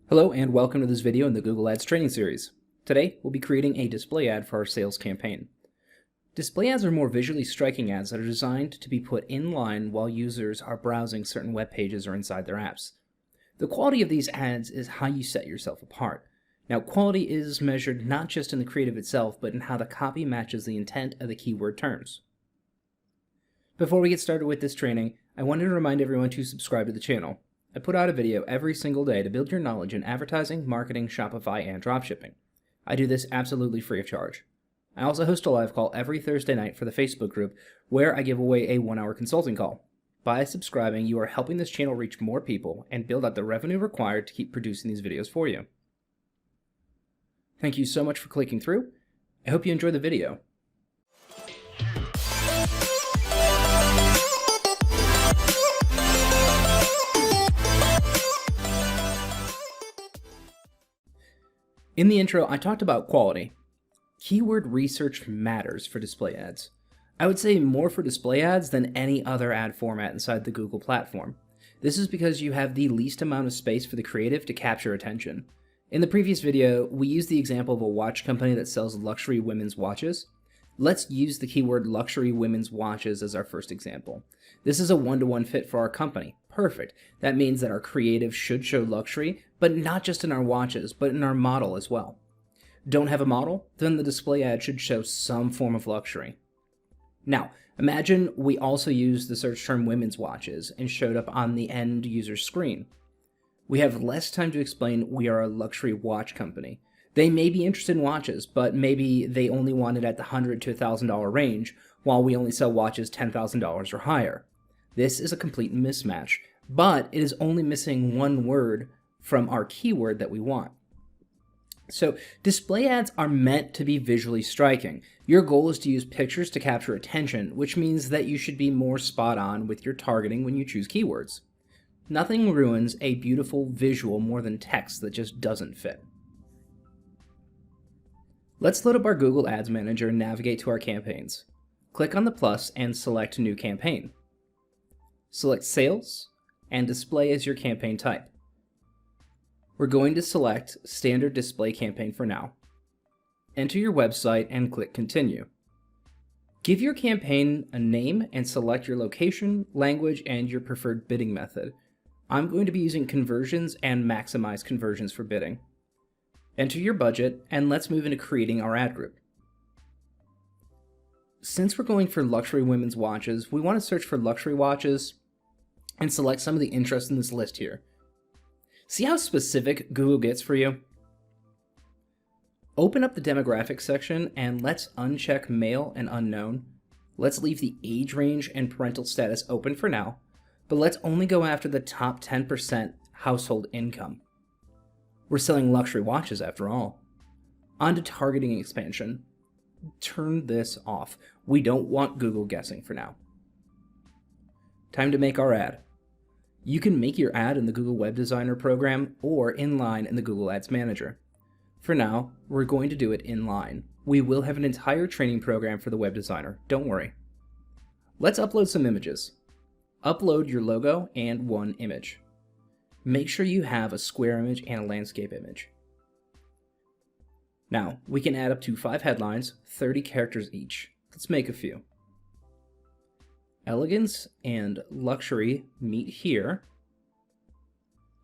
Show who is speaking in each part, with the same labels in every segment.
Speaker 1: Hello and welcome to this video in the Google Ads training series. Today we'll be creating a display ad for our sales campaign. Display ads are more visually striking ads that are designed to be put in line while users are browsing certain web pages or inside their apps. The quality of these ads is how you set yourself apart. Now, quality is measured not just in the creative itself, but in how the copy matches the intent of the keyword terms. Before we get started with this training, I wanted to remind everyone to subscribe to the channel. I put out a video every single day to build your knowledge in advertising, marketing, Shopify, and dropshipping. I do this absolutely free of charge. I also host a live call every Thursday night for the Facebook group where I give away a 1-hour consulting call. By subscribing, you are helping this channel reach more people and build out the revenue required to keep producing these videos for you. Thank you so much for clicking through. I hope you enjoy the video. In the intro, I talked about quality. Keyword research matters for display ads. I would say more for display ads than any other ad format inside the Google platform. This is because you have the least amount of space for the creative to capture attention. In the previous video, we used the example of a watch company that sells luxury women's watches. Let's use the keyword luxury women's watches as our first example. This is a one-to-one fit for our company. Perfect. That means that our creative should show luxury, but not just in our watches, but in our model as well. Don't have a model? Then the display ad should show some form of luxury. Now, imagine we also used the search term women's watches and showed up on the end user screen. We have less time to explain we are a luxury watch company. They may be interested in watches, but maybe they only want it at the $100 to $1,000 range, while we only sell watches $10,000 or higher. This is a complete mismatch, but it is only missing one word from our keyword that we want. So display ads are meant to be visually striking. Your goal is to use pictures to capture attention, which means that you should be more spot on with your targeting when you choose keywords. Nothing ruins a beautiful visual more than text that just doesn't fit. Let's load up our Google Ads Manager and navigate to our campaigns. Click on the plus and select New Campaign. Select Sales and Display as your campaign type. We're going to select Standard Display Campaign for now. Enter your website and click Continue. Give your campaign a name and select your location, language, and your preferred bidding method. I'm going to be using conversions and maximize conversions for bidding. Enter your budget, and let's move into creating our ad group. Since we're going for luxury women's watches, we want to search for luxury watches and select some of the interest in this list here. See how specific Google gets for you? Open up the demographics section and let's uncheck male and unknown. Let's leave the age range and parental status open for now, but let's only go after the top 10% household income. We're selling luxury watches after all. On to targeting expansion. Turn this off. We don't want Google guessing for now. Time to make our ad. You can make your ad in the Google Web Designer program or inline in the Google Ads Manager. For now, we're going to do it inline. We will have an entire training program for the Web Designer, don't worry. Let's upload some images. Upload your logo and one image. Make sure you have a square image and a landscape image. Now, we can add up to 5 headlines, 30 characters each. Let's make a few. Elegance and luxury meet here.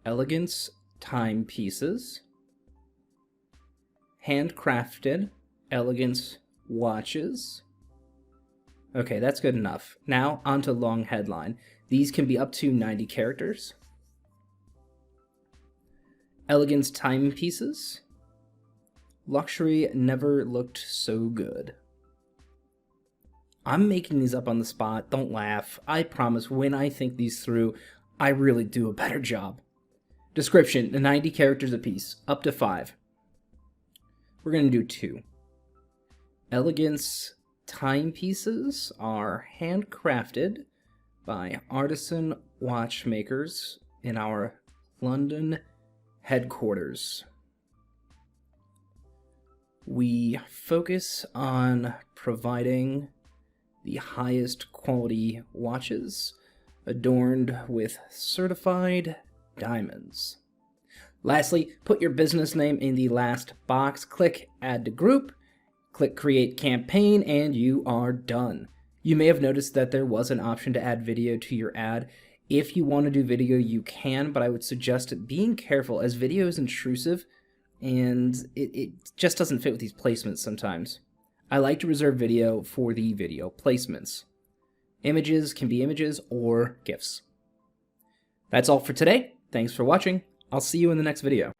Speaker 1: Elegance timepieces. Handcrafted elegance watches. Okay, that's good enough. Now onto long headline. These can be up to 90 characters. Elegance timepieces. Luxury never looked so good. I'm making these up on the spot, don't laugh. I promise when I think these through, I really do a better job. Description, 90 characters apiece, up to 5. We're going to do 2. Elegance timepieces are handcrafted by artisan watchmakers in our London headquarters. We focus on providing the highest quality watches adorned with certified diamonds. Lastly, put your business name in the last box, click Add to Group, click Create Campaign, and you are done. You may have noticed that there was an option to add video to your ad. If you want to do video, you can, but I would suggest being careful as video is intrusive and it just doesn't fit with these placements sometimes. I like to reserve video for the video placements. Images can be images or GIFs. That's all for today. Thanks for watching. I'll see you in the next video.